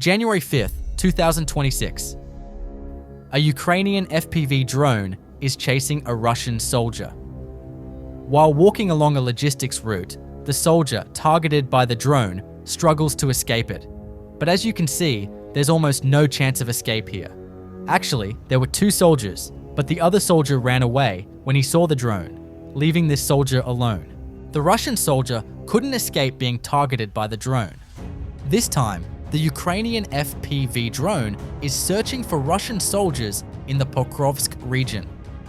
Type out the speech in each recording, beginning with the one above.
January 5th, 2026. A Ukrainian FPV drone is chasing a Russian soldier. While walking along a logistics route, the soldier, targeted by the drone, struggles to escape it. But as you can see, there's almost no chance of escape here. Actually, there were two soldiers, but the other soldier ran away when he saw the drone, leaving this soldier alone. The Russian soldier couldn't escape being targeted by the drone. This time, the Ukrainian FPV drone is searching for Russian soldiers in the Pokrovsk region.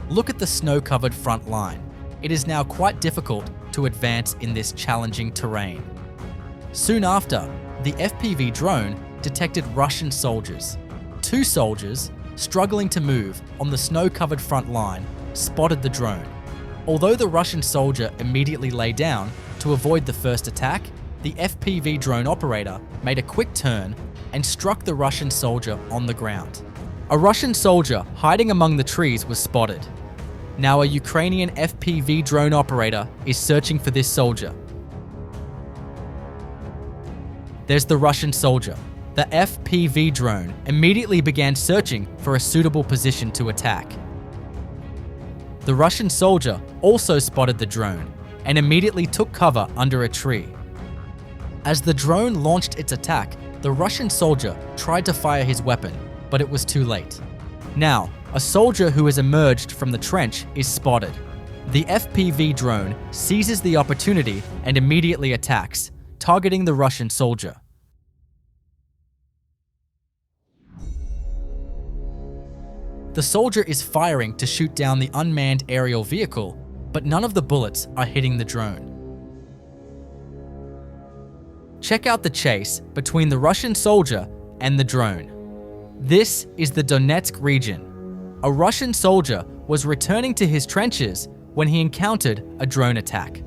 Look at the snow-covered front line. It is now quite difficult to advance in this challenging terrain. Soon after, the FPV drone detected Russian soldiers. Two soldiers, struggling to move on the snow-covered front line, spotted the drone. Although the Russian soldier immediately lay down to avoid the first attack, the FPV drone operator made a quick turn and struck the Russian soldier on the ground. A Russian soldier hiding among the trees was spotted. Now a Ukrainian FPV drone operator is searching for this soldier. There's the Russian soldier. The FPV drone immediately began searching for a suitable position to attack. The Russian soldier also spotted the drone and immediately took cover under a tree. As the drone launched its attack, the Russian soldier tried to fire his weapon, but it was too late. Now, a soldier who has emerged from the trench is spotted. The FPV drone seizes the opportunity and immediately attacks, targeting the Russian soldier. The soldier is firing to shoot down the unmanned aerial vehicle, but none of the bullets are hitting the drone. Check out the chase between the Russian soldier and the drone. This is the Donetsk region. A Russian soldier was returning to his trenches when he encountered a drone attack.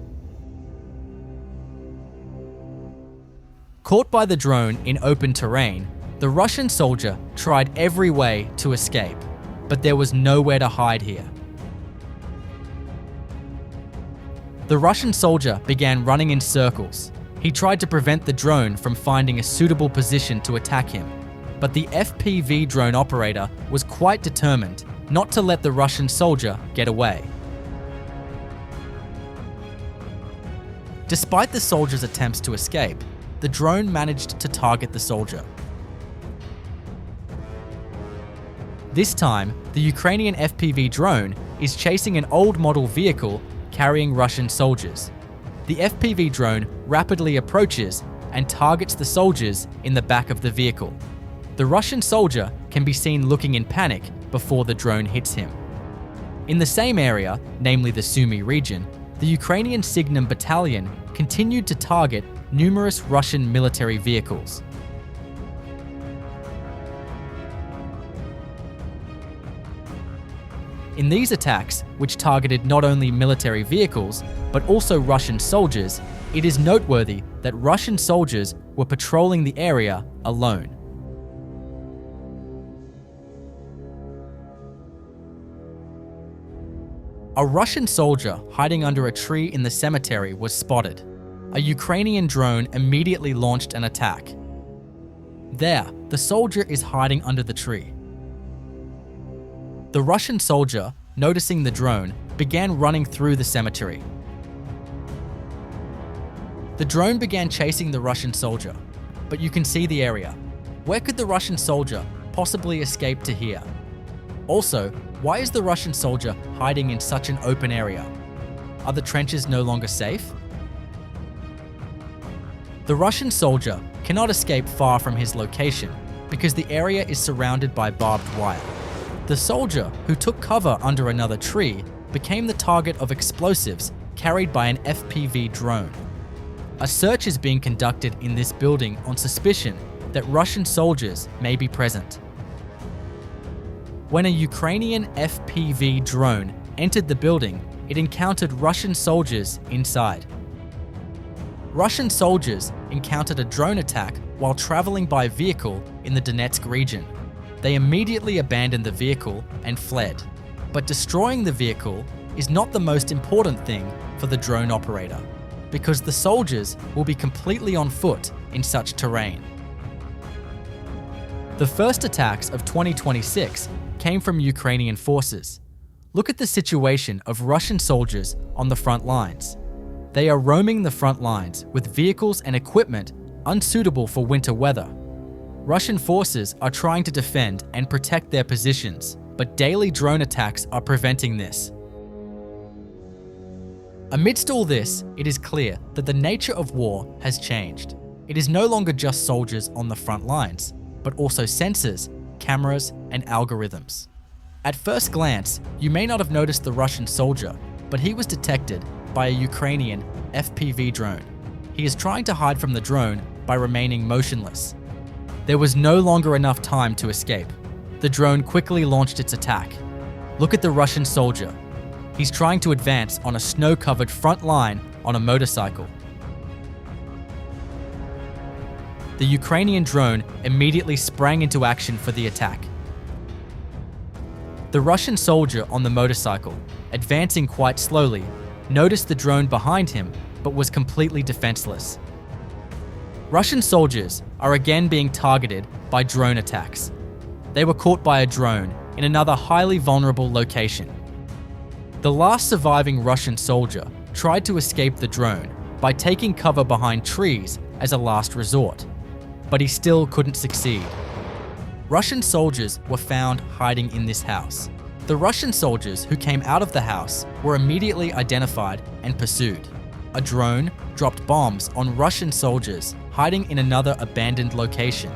Caught by the drone in open terrain, the Russian soldier tried every way to escape, but there was nowhere to hide here. The Russian soldier began running in circles. He tried to prevent the drone from finding a suitable position to attack him, but the FPV drone operator was quite determined not to let the Russian soldier get away. Despite the soldier's attempts to escape, the drone managed to target the soldier. This time, the Ukrainian FPV drone is chasing an old model vehicle carrying Russian soldiers. The FPV drone rapidly approaches and targets the soldiers in the back of the vehicle. The Russian soldier can be seen looking in panic before the drone hits him. In the same area, namely the Sumy region, the Ukrainian Signum Battalion continued to target numerous Russian military vehicles. In these attacks, which targeted not only military vehicles, but also Russian soldiers, it is noteworthy that Russian soldiers were patrolling the area alone. A Russian soldier hiding under a tree in the cemetery was spotted. A Ukrainian drone immediately launched an attack. There, the soldier is hiding under the tree. The Russian soldier, noticing the drone, began running through the cemetery. The drone began chasing the Russian soldier, but you can see the area. Where could the Russian soldier possibly escape to here? Also, why is the Russian soldier hiding in such an open area? Are the trenches no longer safe? The Russian soldier cannot escape far from his location because the area is surrounded by barbed wire. The soldier, who took cover under another tree, became the target of explosives carried by an FPV drone. A search is being conducted in this building on suspicion that Russian soldiers may be present. When a Ukrainian FPV drone entered the building, it encountered Russian soldiers inside. Russian soldiers encountered a drone attack while traveling by vehicle in the Donetsk region. They immediately abandoned the vehicle and fled. But destroying the vehicle is not the most important thing for the drone operator, because the soldiers will be completely on foot in such terrain. The first attacks of 2026 came from Ukrainian forces. Look at the situation of Russian soldiers on the front lines. They are roaming the front lines with vehicles and equipment unsuitable for winter weather. Russian forces are trying to defend and protect their positions, but daily drone attacks are preventing this. Amidst all this, it is clear that the nature of war has changed. It is no longer just soldiers on the front lines, but also sensors, cameras, and algorithms. At first glance, you may not have noticed the Russian soldier, but he was detected by a Ukrainian FPV drone. He is trying to hide from the drone by remaining motionless. There was no longer enough time to escape. The drone quickly launched its attack. Look at the Russian soldier. He's trying to advance on a snow-covered front line on a motorcycle. The Ukrainian drone immediately sprang into action for the attack. The Russian soldier on the motorcycle, advancing quite slowly, noticed the drone behind him but was completely defenseless. Russian soldiers are again being targeted by drone attacks. They were caught by a drone in another highly vulnerable location. The last surviving Russian soldier tried to escape the drone by taking cover behind trees as a last resort, but he still couldn't succeed. Russian soldiers were found hiding in this house. The Russian soldiers who came out of the house were immediately identified and pursued. A drone dropped bombs on Russian soldiers hiding in another abandoned location.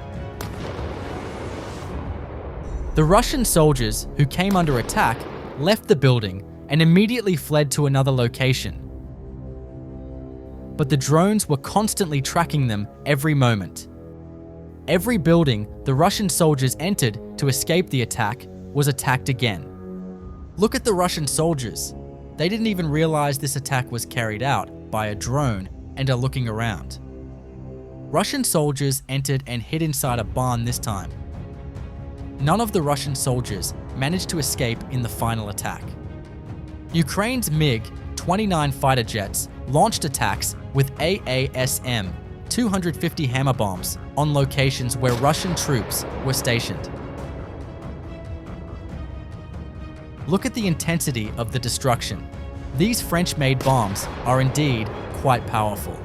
The Russian soldiers who came under attack left the building and immediately fled to another location. But the drones were constantly tracking them every moment. Every building the Russian soldiers entered to escape the attack was attacked again. Look at the Russian soldiers. They didn't even realize this attack was carried out by a drone and are looking around. Russian soldiers entered and hid inside a barn this time. None of the Russian soldiers managed to escape in the final attack. Ukraine's MiG-29 fighter jets launched attacks with AASM 250 hammer bombs on locations where Russian troops were stationed. Look at the intensity of the destruction. These French-made bombs are indeed quite powerful.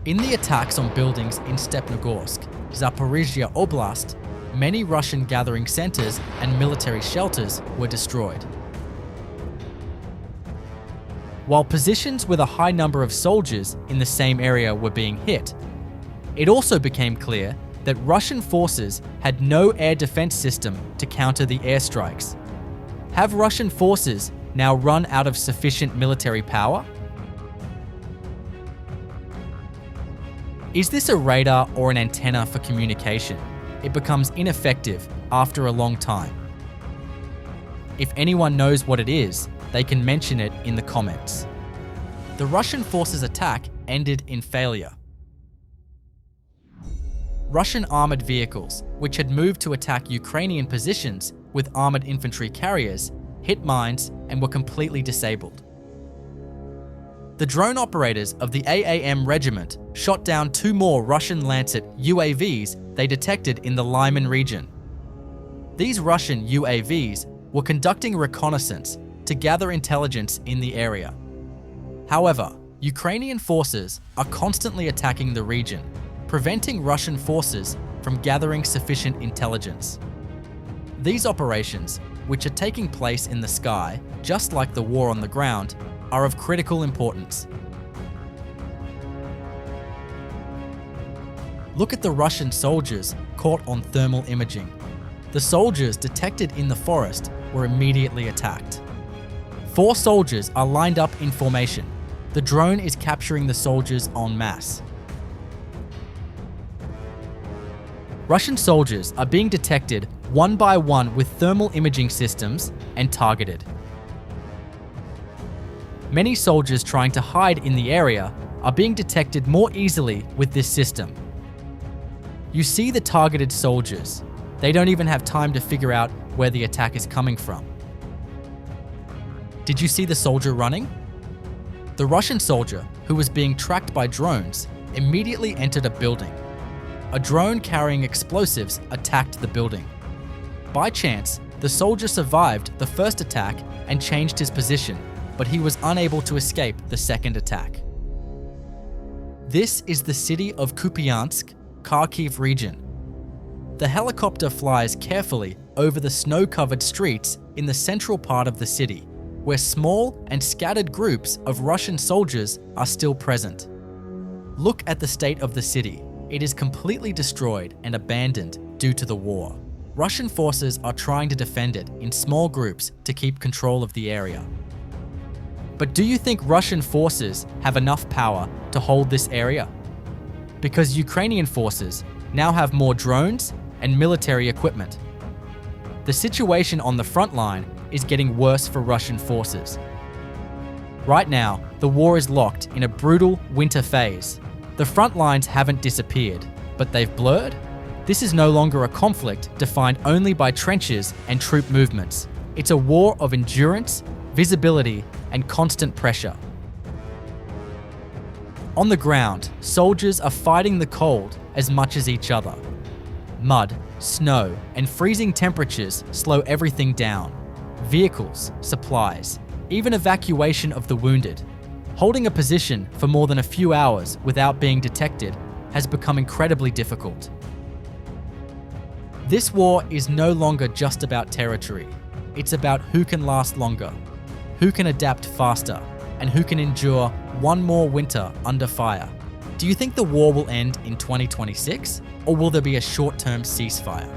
In the attacks on buildings in Stepnogorsk, Zaporizhia Oblast, many Russian gathering centers and military shelters were destroyed. While positions with a high number of soldiers in the same area were being hit, it also became clear that Russian forces had no air defense system to counter the airstrikes. Have Russian forces now run out of sufficient military power? Is this a radar or an antenna for communication? It becomes ineffective after a long time. If anyone knows what it is, they can mention it in the comments. The Russian forces' attack ended in failure. Russian armored vehicles, which had moved to attack Ukrainian positions with armored infantry carriers, hit mines and were completely disabled. The drone operators of the AAM regiment shot down 2 more Russian Lancet UAVs they detected in the Lyman region. These Russian UAVs were conducting reconnaissance to gather intelligence in the area. However, Ukrainian forces are constantly attacking the region, preventing Russian forces from gathering sufficient intelligence. These operations, which are taking place in the sky, just like the war on the ground, are of critical importance. Look at the Russian soldiers caught on thermal imaging. The soldiers detected in the forest were immediately attacked. 4 soldiers are lined up in formation. The drone is capturing the soldiers en masse. Russian soldiers are being detected one by one with thermal imaging systems and targeted. Many soldiers trying to hide in the area are being detected more easily with this system. You see the targeted soldiers. They don't even have time to figure out where the attack is coming from. Did you see the soldier running? The Russian soldier, who was being tracked by drones, immediately entered a building. a drone carrying explosives attacked the building. By chance, the soldier survived the first attack and changed his position, but he was unable to escape the second attack. This is the city of Kupiansk, Kharkiv region. The helicopter flies carefully over the snow-covered streets in the central part of the city, where small and scattered groups of Russian soldiers are still present. Look at the state of the city. It is completely destroyed and abandoned due to the war. Russian forces are trying to defend it in small groups to keep control of the area. But do you think Russian forces have enough power to hold this area? Because Ukrainian forces now have more drones and military equipment. The situation on the front line is getting worse for Russian forces. Right now, the war is locked in a brutal winter phase. The front lines haven't disappeared, but they've blurred. This is no longer a conflict defined only by trenches and troop movements. It's a war of endurance, visibility, and constant pressure. On the ground, soldiers are fighting the cold as much as each other. Mud, snow, and freezing temperatures slow everything down. Vehicles, supplies, even evacuation of the wounded. Holding a position for more than a few hours without being detected has become incredibly difficult. This war is no longer just about territory. It's about who can last longer, who can adapt faster, and who can endure one more winter under fire. Do you think the war will end in 2026, or will there be a short-term ceasefire?